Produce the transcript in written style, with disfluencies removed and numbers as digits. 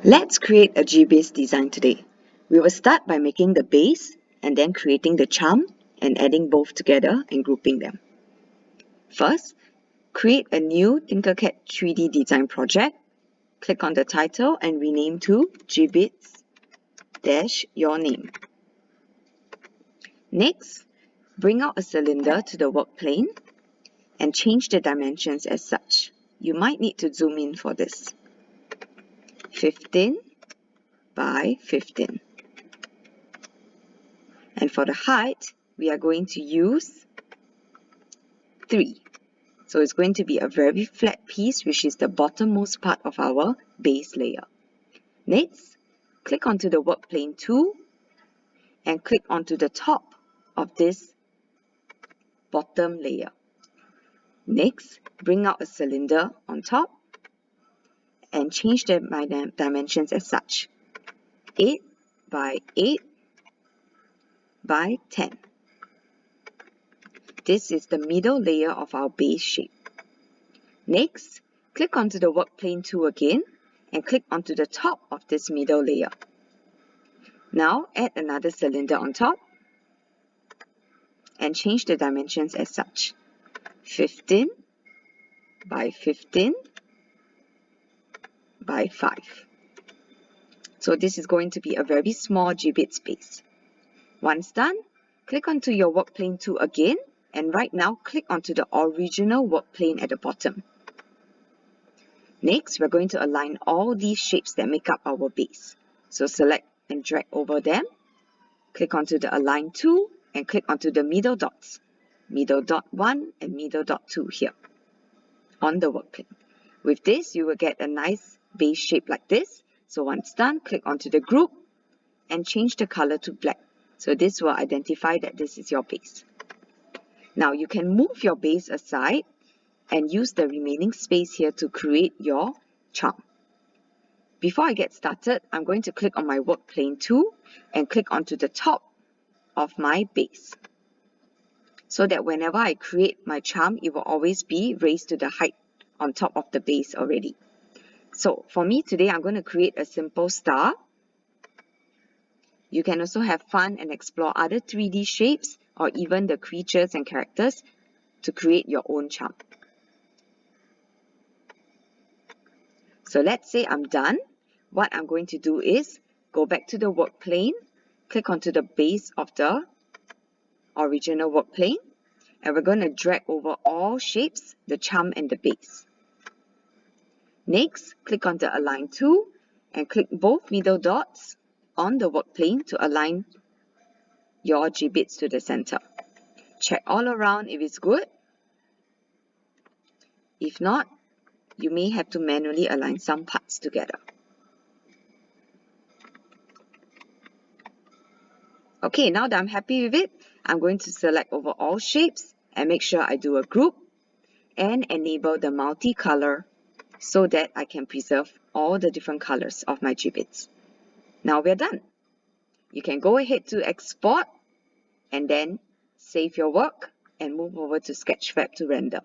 Let's create a Jibbitz design today. We will start by making the base and then creating the charm and adding both together and grouping them. First, create a new Tinkercad 3D design project. Click on the title and rename to Jibbitz-your name. Next, bring out a cylinder to the work plane and change the dimensions as such. You might need to zoom in for this. 15 by 15. And for the height, we are going to use 3. So it's going to be a very flat piece, which is the bottommost part of our base layer. Next, click onto the work plane tool and click onto the top of this bottom layer. Next, bring out a cylinder on top and change the dimensions as such. 8 by 8 by 10. This is the middle layer of our base shape. Next, click onto the work plane tool again and click onto the top of this middle layer. Now add another cylinder on top and change the dimensions as such. 15 by 15 by 5. So this is going to be a very small Jibbitz base. Once done, click onto your work plane tool again and right now click onto the original work plane at the bottom. Next, we're going to align all these shapes that make up our base. So select and drag over them, click onto the Align tool and click onto the middle dots, middle dot 1 and middle dot 2 here on the work plane. With this, you will get a nice base shape like this. So once done, click onto the group and change the color to black. So this will identify that this is your base. Now you can move your base aside and use the remaining space here to create your charm. Before I get started, I'm going to click on my work plane tool and click onto the top of my base, so that whenever I create my charm, it will always be raised to the height on top of the base already. So for me today, I'm going to create a simple star. You can also have fun and explore other 3D shapes or even the creatures and characters to create your own charm. So let's say I'm done. What I'm going to do is go back to the work plane, click onto the base of the original work plane, and we're going to drag over all shapes, the charm and the base. Next, click on the Align tool and click both middle dots on the work plane to align your Jibbitz to the center. Check all around if it's good. If not, you may have to manually align some parts together. Okay, now that I'm happy with it, I'm going to select over all shapes and make sure I do a group and enable the multicolor so that I can preserve all the different colors of my Jibbitz. Now we're done. You can go ahead to export and then save your work and move over to Sketchfab to render.